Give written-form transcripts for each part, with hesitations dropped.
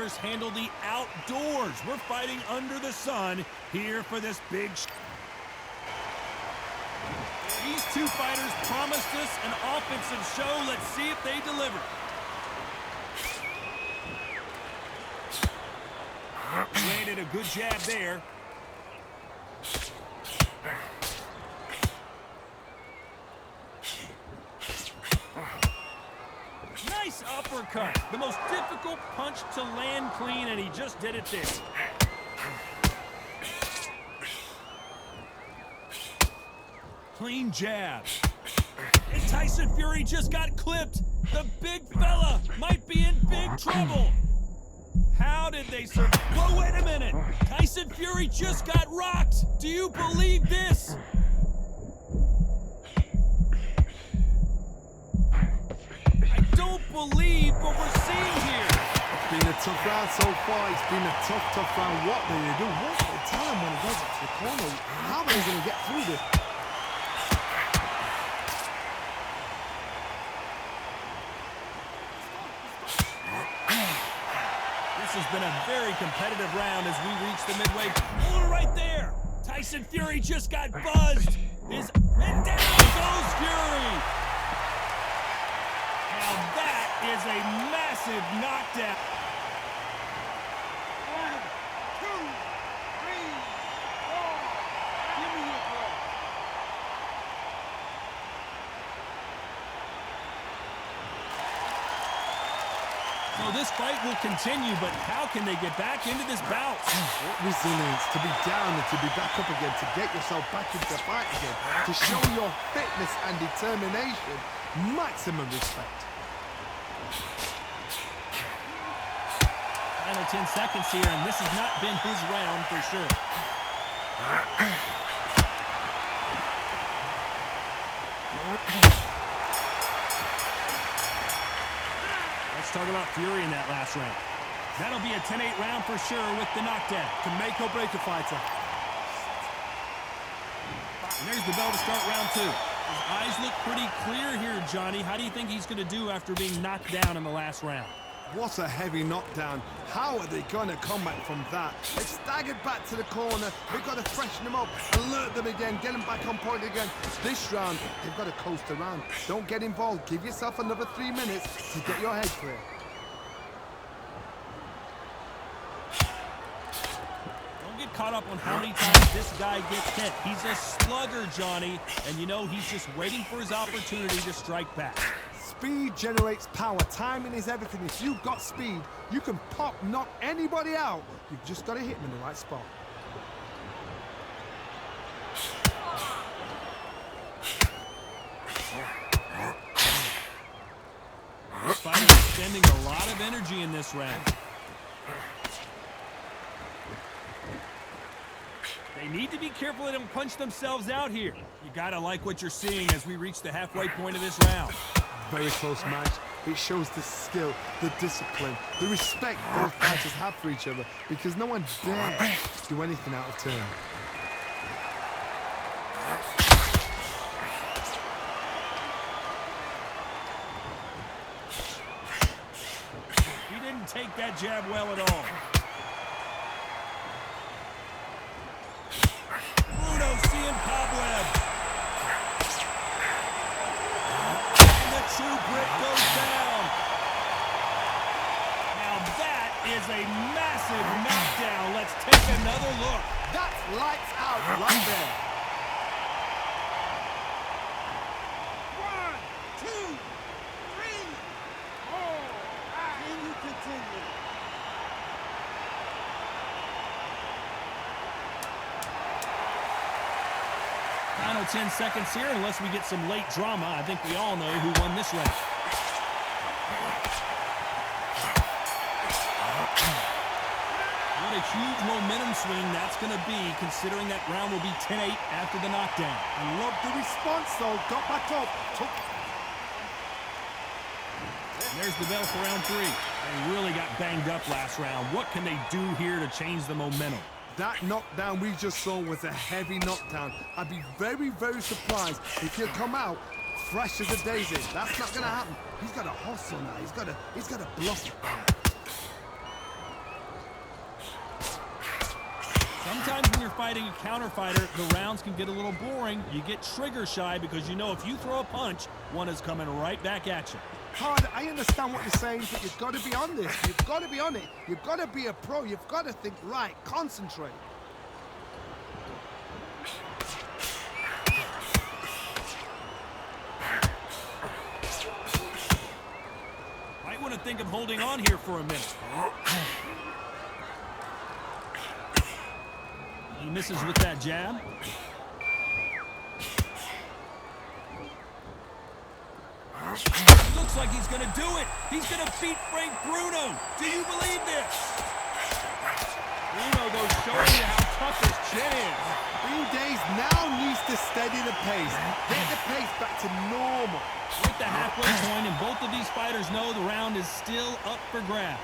fighters handle the outdoors. We're fighting under the sun here for this big These two fighters promised us an offensive show. Let's see if they deliver. Landed a good jab there. Nice uppercut. The most difficult punch to land clean, and he just did it there. Clean jab. And Tyson Fury just got clipped. The big fella might be in big trouble. How did they survive? Whoa, wait a minute. Tyson Fury just got rocked. Do you believe this? I don't believe what we're seeing here. It's been a tough round so far. It's been a tough round. What do they do? What do they tell him when he goes to the corner? How are they going to get through this? This has been a very competitive round as we reach the midway. Oh, right there. Tyson Fury just got buzzed. And down goes Fury. Now that is a massive knockdown. 1, 2, 3, 4. Give me your ball. So this fight will continue, but how can they get back into this bout? What resilience to be down and to be back up again, to get yourself back into the fight again, to show your fitness and determination. Maximum respect. Final 10 seconds here, and this has not been his round for sure. Let's talk about Fury in that last round. That'll be a 10-8 round for sure with the knockdown. To make or break a fighter. And there's the bell to start round 2. His eyes look pretty clear here, Johnny. How do you think he's going to do after being knocked down in the last round? What a heavy knockdown. How are they going to come back from that? They've staggered back to the corner. They've got to freshen them up, alert them again, get them back on point again. This round, they've got to coast around. Don't get involved. Give yourself another 3 minutes to get your head clear. Don't get caught up on how many times this guy gets hit. He's a slugger, Johnny, and you know he's just waiting for his opportunity to strike back. Speed generates power. Timing is everything. If you've got speed, you can knock anybody out. You've just got to hit them in the right spot. This fighter is spending a lot of energy in this round. They need to be careful they don't punch themselves out here. You gotta like what you're seeing as we reach the halfway point of this round. Very close match. It shows the skill, the discipline, the respect both fighters have for each other, because no one dares do anything out of turn. He didn't take that jab well at all. Bruno seeing cobweb. True grit goes down. Now that is a massive knockdown. Let's take another look. That's lights out right there. 1, 2, 3, 4. Can you continue? Final 10 seconds here, unless we get some late drama. I think we all know who won this round. What a huge momentum swing that's going to be, considering that round will be 10-8 after the knockdown. I love the response, though. Got back up. And there's the bell for round 3. They really got banged up last round. What can they do here to change the momentum? That knockdown we just saw was a heavy knockdown. I'd be very, very surprised if he'll come out fresh as a daisy. That's not going to happen. He's got to hustle now. He's got to bluff it. you're fighting a counter fighter, the rounds can get a little boring. You get trigger shy because you know if you throw a punch, one is coming right back at you. Hard, I understand what you're saying, but you've got to be on this. You've got to be on it. You've got to be a pro. You've got to think right. Concentrate. Might want to think of holding on here for a minute. He misses with that jab. Looks like he's going to do it. He's going to beat Frank Bruno. Do you believe this? Bruno, though, showing you how tough his chin is. Green Days now needs to steady the pace. Get the pace back to normal. With the halfway point, and both of these fighters know the round is still up for grabs.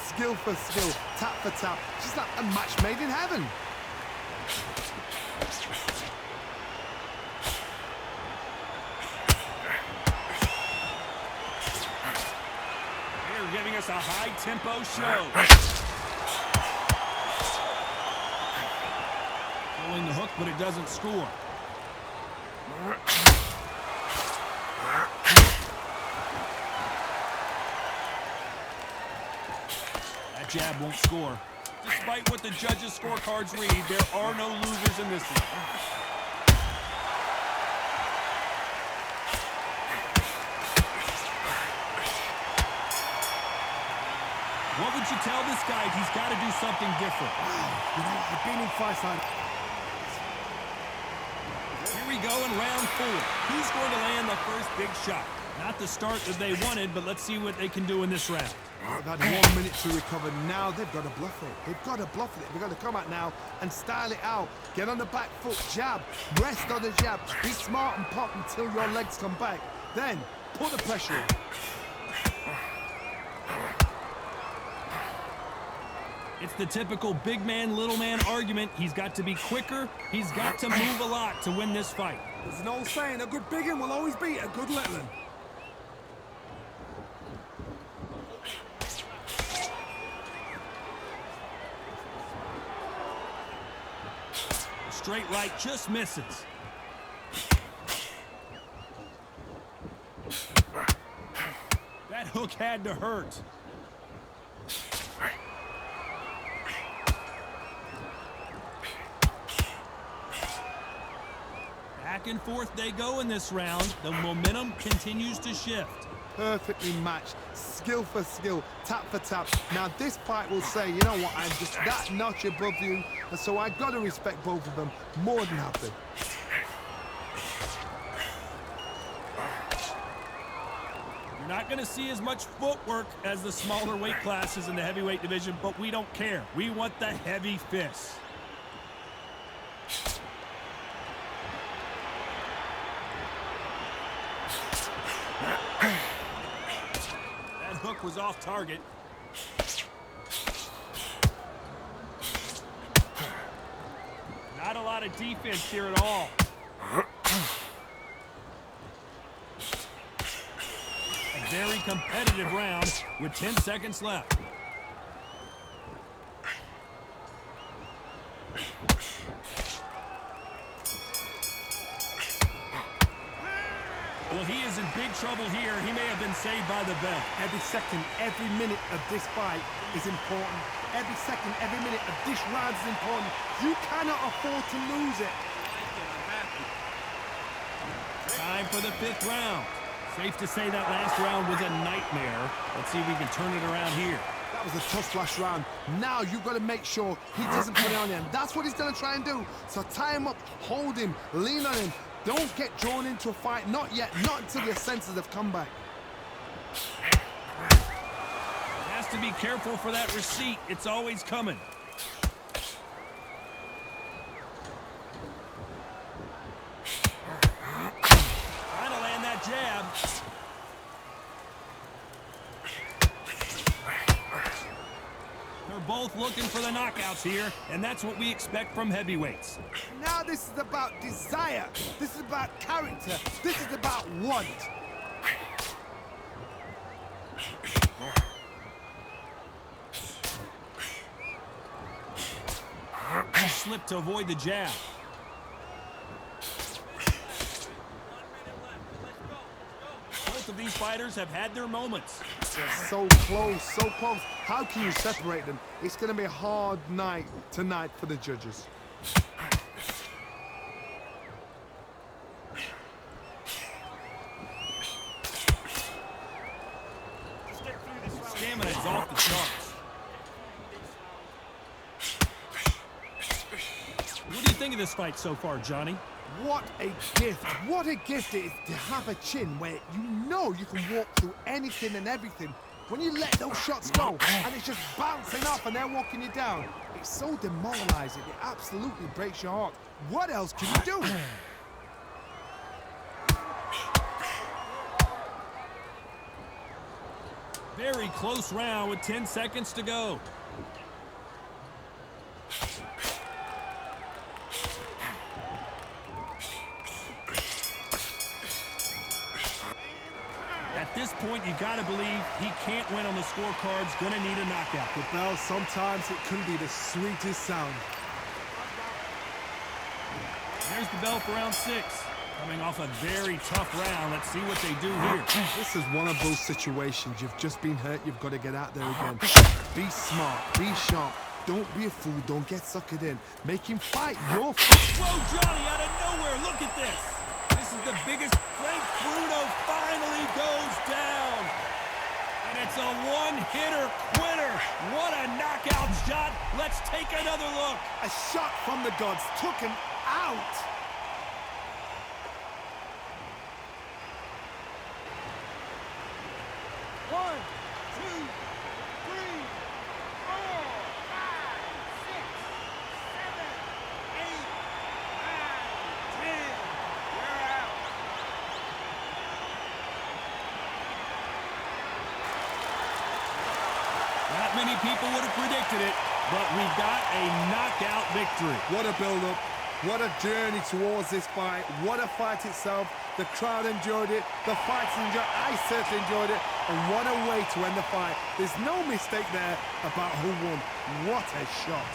Skill for skill, tap for tap. Just like a match made in heaven. They're giving us a high-tempo show. Pulling the hook, but it doesn't score. That jab won't score. Despite what the judges' scorecards read, there are no losers in this one. What would you tell this guy? He's got to do something different. You know, I've been in fights like... Here we go in round 4. Who's going to land the first big shot? Not the start that they wanted, but let's see what they can do in this round. They've had 1 minute to recover. Now they've got to bluff it. They've got to bluff it. They've got to come out now and style it out. Get on the back foot, jab. Rest on the jab. Be smart and pop until your legs come back. Then, put the pressure in. It's the typical big man, little man argument. He's got to be quicker. He's got to move a lot to win this fight. There's an old saying, a good big one will always beat a good little one. Straight right just misses. That hook had to hurt. Back and forth they go in this round. The momentum continues to shift. Perfectly matched, skill for skill, tap for tap. Now this fight will say, you know what, I'm just that notch above you, and so I gotta respect both of them more than happy. You're not going to see as much footwork as the smaller weight classes in the heavyweight division, but we don't care. We want the heavy fists. That hook was off target. Not a lot of defense here at all. A very competitive round with 10 seconds left. Well, he is in big trouble here. He may have been saved by the bell. Every second, every minute of this fight is important. Every second, every minute of this round is important. You cannot afford to lose it. Time for the 5th round. Safe to say that last round was a nightmare. Let's see if we can turn it around here. That was a tough last round. Now you've got to make sure he doesn't put it on him. That's what he's going to try and do. So tie him up, hold him, lean on him. Don't get drawn into a fight. Not yet. Not until your senses have come back. Has to be careful for that receipt. It's always coming. Trying to land that jab. They're both looking for the knockouts here, and that's what we expect from heavyweights. Now this is about desire. This is about character. This is about want. slipped to avoid the jab. Both of these fighters have had their moments. So close, so close. How can you separate them? It's going to be a hard night tonight for the judges. Stamina is off the charts. What do you think of this fight so far, Johnny? What a gift. What a gift it is to have a chin where you know you can walk through anything and everything. When you let those shots go and it's just bouncing off and they're walking you down, it's so demoralizing. It absolutely breaks your heart. What else can you do? Very close round with 10 seconds to go. At this point, you gotta believe he can't win on the scorecards, gonna need a knockout. The bell, sometimes it can be the sweetest sound. There's the bell for round 6. Coming off a very tough round, let's see what they do here. This is one of those situations. You've just been hurt, you've got to get out there again. Be smart, be sharp. Don't be a fool, don't get suckered in. Make him fight your fight. Whoa, Johnny, out of nowhere, look at this. This is the biggest. Frank Bruno finally goes down. And it's a one-hitter quitter. What a knockout shot. Let's take another look. A shot from the gods took him out. One, two, three, four, five, six, seven, eight, nine, 10. You're out. Not many people would have predicted it, but we've got a knockout victory. What a build-up. What a journey towards this fight. What a fight itself. The crowd enjoyed it. The fighters enjoyed it. I certainly enjoyed it. And what a way to end the fight. There's no mistake there about who won. What a shot.